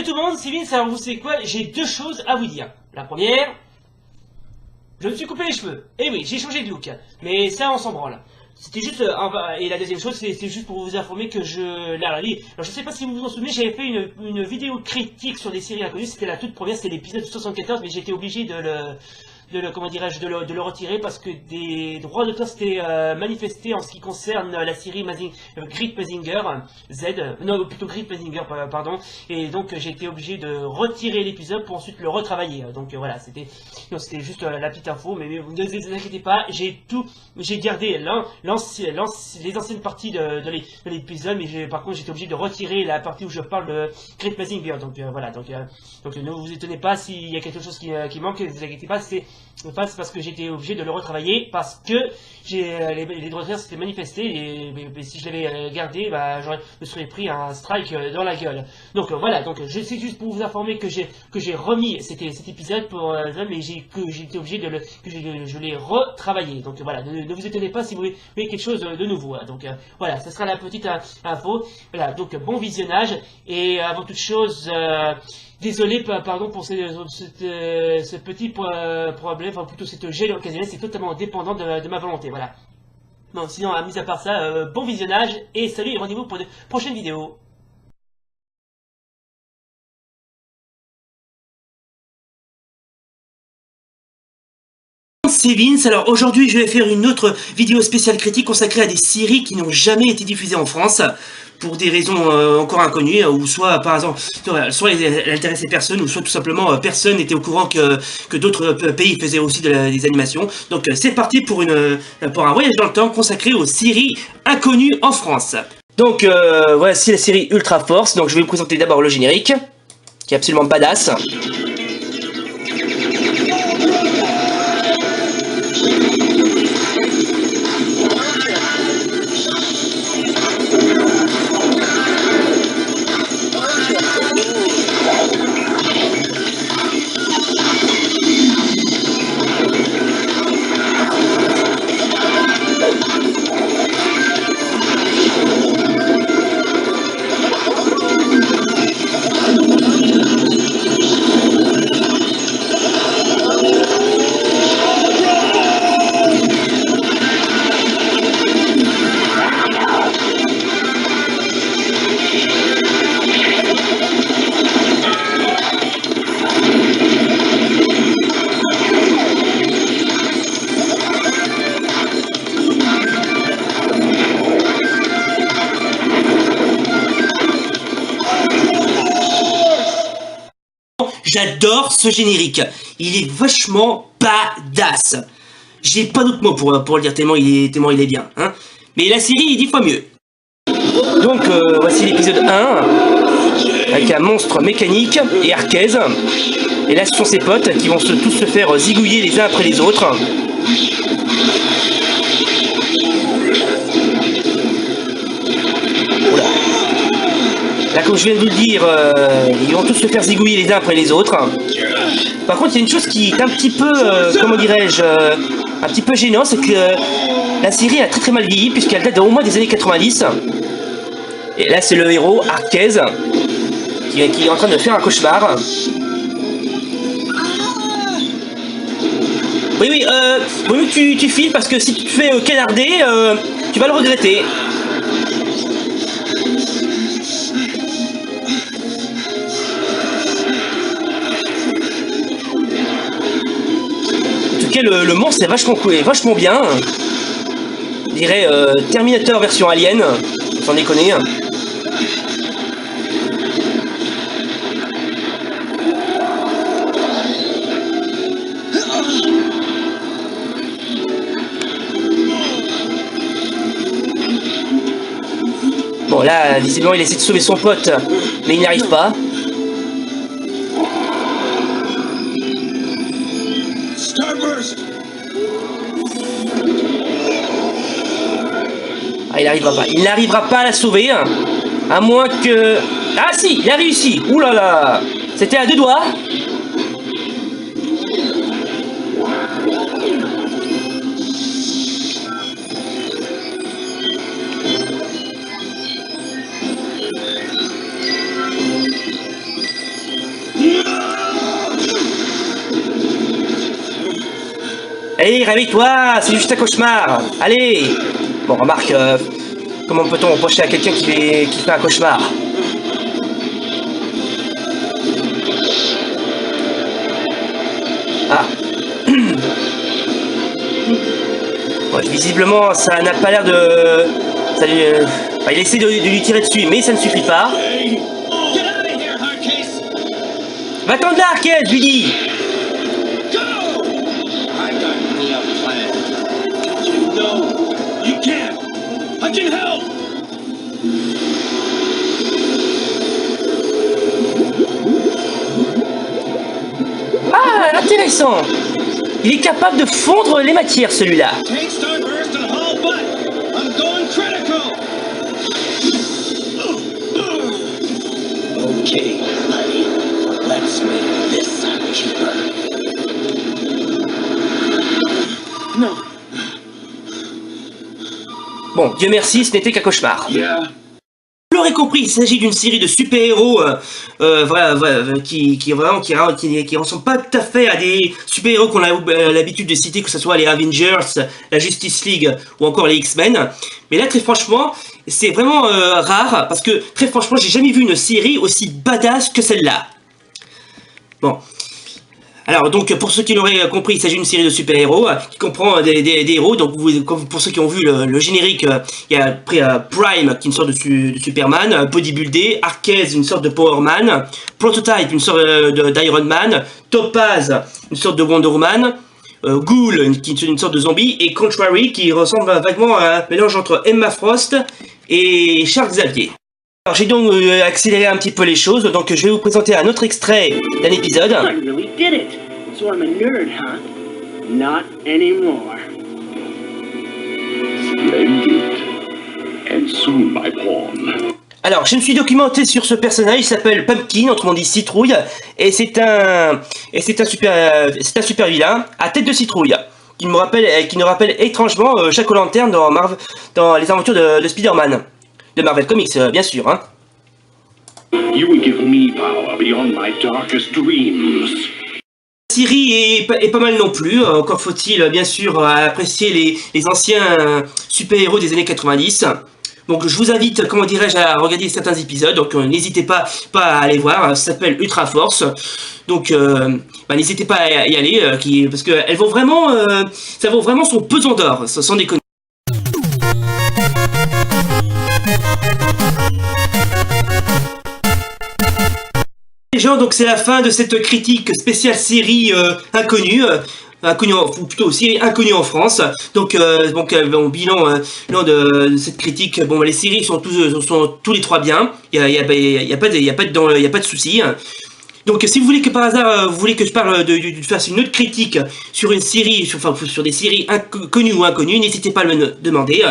tout le monde, c'est Vince, alors vous savez quoi, j'ai deux choses à vous dire. La première, je me suis coupé les cheveux. Et oui, j'ai changé de look. Mais ça, on s'en branle. C'était juste... et la deuxième chose, c'est juste pour vous informer que alors je sais pas si vous vous en souvenez, j'avais fait une vidéo critique sur des séries inconnues. C'était la toute première, c'était l'épisode 74, mais j'ai été obligé de le retirer parce que des droits d'auteur s'étaient manifestés en ce qui concerne la série Great Mazinger Z, non plutôt Great Mazinger pardon, et donc j'ai été obligé de retirer l'épisode pour ensuite le retravailler. Donc voilà, c'était juste la petite info, mais ne vous inquiétez pas, j'ai gardé les anciennes parties de l'épisode, mais par contre j'étais obligé de retirer la partie où je parle de Great Mazinger. Donc voilà, donc ne vous étonnez pas s'il y a quelque chose qui manque, ne vous inquiétez pas, c'est parce que j'étais obligé de le retravailler parce que les droits d'auteur s'étaient manifestés et si je l'avais gardé, bah, je me serais pris un strike dans la gueule. Donc voilà, donc c'est juste pour vous informer que j'ai remis cet épisode pour mais j'ai été obligé je l'ai retravaillé. Donc voilà, ne vous étonnez pas si vous voyez quelque chose de nouveau. Donc voilà, ce sera la petite info. Voilà, donc bon visionnage et avant toute chose. Désolé, pardon pour ce petit problème, enfin plutôt cette gêne occasionnelle, c'est totalement dépendant de ma volonté, voilà. Bon, sinon, mis à part ça, bon visionnage, et salut et rendez-vous pour de prochaines vidéos. C'est Vince, alors aujourd'hui je vais faire une autre vidéo spéciale critique consacrée à des séries qui n'ont jamais été diffusées en France pour des raisons encore inconnues, ou soit par exemple, soit elles intéressaient personne, ou soit tout simplement personne n'était au courant que d'autres pays faisaient aussi des animations. Donc c'est parti pour un voyage dans le temps consacré aux séries inconnues en France. Donc voici la série Ultra Force, donc je vais vous présenter d'abord le générique, qui est absolument badass. J'adore ce générique, il est vachement badass. J'ai pas d'autres mots pour le dire tellement il est bien. Hein. Mais la série est 10 fois mieux. Donc voici l'épisode 1, avec un monstre mécanique et Arquez. Et là ce sont ses potes qui vont tous se faire zigouiller les uns après les autres. Là, comme je viens de vous le dire, ils vont tous se faire zigouiller les uns après les autres. Par contre, il y a une chose qui est un petit peu, comment dirais-je, un petit peu gênant, c'est que la série a très très mal vieilli, puisqu'elle date au moins des années 90. Et là, c'est le héros, Arquez, qui est en train de faire un cauchemar. Oui, vaut mieux que tu files, parce que si tu te fais canarder, tu vas le regretter. Le monstre est vachement cool, vachement bien. Je dirais Terminator version Alien, sans déconner. Bon là, visiblement il essaie de sauver son pote, mais il n'y arrive pas. Ah, il n'arrivera pas à la sauver, à moins que... Ah si, il a réussi. Ouh là là, c'était à deux doigts. Allez, réveille-toi, c'est juste un cauchemar. Allez. Bon, remarque, comment peut-on reprocher à quelqu'un qui fait un cauchemar? Ah. Bon, visiblement, ça n'a pas l'air de... Ça lui, enfin, il essaie de lui tirer dessus, mais ça ne suffit pas. Va-t'en de là, Arcade, je lui dis. Ah, intéressant. Il est capable de fondre les matières, celui-là. Okay, buddy. Let's make this cheaper. No. Bon, Dieu merci, ce n'était qu'un cauchemar. Yeah. Vous l'aurez compris, il s'agit d'une série de super-héros qui ressemblent pas tout à fait à des super-héros qu'on a l'habitude de citer, que ce soit les Avengers, la Justice League ou encore les X-Men. Mais là, très franchement, c'est vraiment rare, parce que très franchement, j'ai jamais vu une série aussi badass que celle-là. Bon. Alors donc pour ceux qui l'auraient compris, il s'agit d'une série de super-héros qui comprend des héros. Donc pour ceux qui ont vu le générique, il y a Prime qui est une sorte de Superman, Bodybuildé, Arcade une sorte de Power Man, Prototype une sorte d'Iron Man, Topaz une sorte de Wonder Woman, Ghoul qui est une sorte de zombie, et Contrary qui ressemble vaguement à un mélange entre Emma Frost et Charles Xavier. Alors j'ai donc accéléré un petit peu les choses, donc je vais vous présenter un autre extrait d'un épisode. I really did it. So I'm a nerd, huh? Not anymore. Splendid. And soon my pawn. Alors je me suis documenté sur ce personnage, il s'appelle Pumpkin, autrement dit citrouille, et c'est un super vilain à tête de citrouille. Qui nous rappelle étrangement Jack O'Lantern dans les aventures de Spider-Man. De Marvel Comics, bien sûr, hein. You will give me power beyond my darkest dreams. La série est pas mal non plus, encore faut-il bien sûr apprécier les anciens super-héros des années 90. Donc je vous invite, comment dirais-je, à regarder certains épisodes, donc n'hésitez pas à aller voir, ça s'appelle Ultra Force. Donc n'hésitez pas à y aller, parce que ça vaut vraiment son pesant d'or, sans déconner. Les gens, donc c'est la fin de cette critique spéciale série inconnue, ou plutôt série inconnue en France. Donc bon, bilan de cette critique. Bon, les séries sont tous les trois bien. Il y a pas de souci. Donc si vous voulez que par hasard vous voulez que je parle fasse une autre critique sur une série, sur des séries connues ou inconnues, n'hésitez pas à me demander.